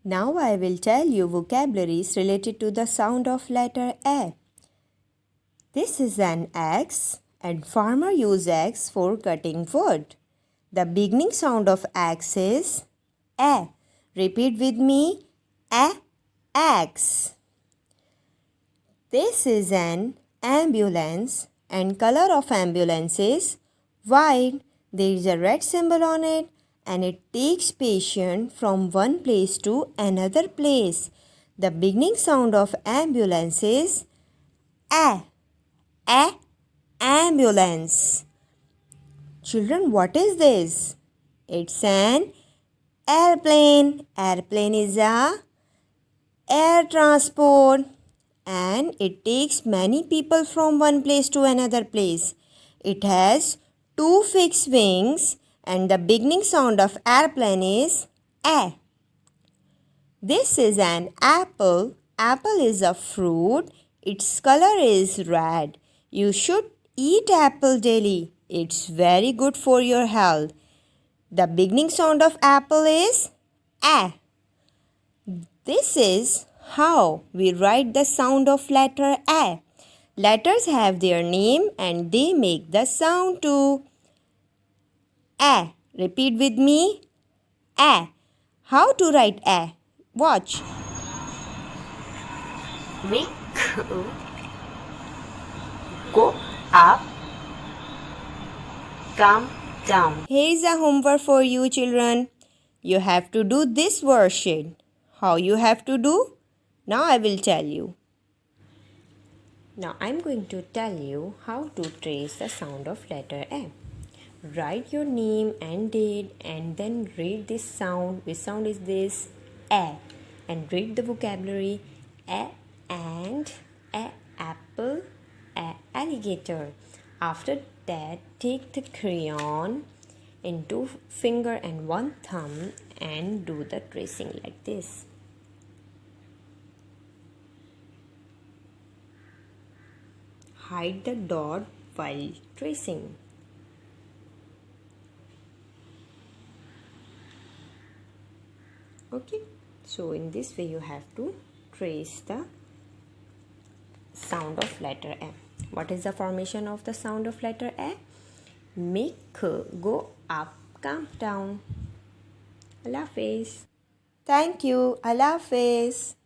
Now I will tell you vocabularies related to the sound of letter A. This is an axe and farmer use axe for cutting wood. The beginning sound of axe is A. Repeat with me. A. Axe. This is an ambulance and color of ambulance is white. There is a red symbol on it and it takes patient from one place to another place. The beginning sound of ambulance is A. A. Ambulance. Children, what is this? It's an airplane. Airplane is a air transport and it takes many people from one place to another place. It has two fixed wings and the beginning sound of airplane is A. This is an apple. Apple is a fruit. Its color is red. You should eat apple daily. It's very good for your health. The beginning sound of apple is A. This is how we write the sound of letter A. Letters have their name and they make the sound too. A. Repeat with me. A. How to write A? Watch. Make go up, come down. Here is a homework for you children. You have to do this worksheet. How you have to do? Now I will tell you. Now I am going to tell you how to trace the sound of letter A. Write your name and date and then read this sound. Which sound is this? A. And read the vocabulary A and A apple, A alligator. After that, take the crayon in two finger and one thumb and do the tracing like this. Hide the dot while tracing. Okay, so in this way you have to trace the sound of letter A. What is the formation of the sound of letter A? Make go up, come down. Allah Hafiz. Thank you. Allah Hafiz.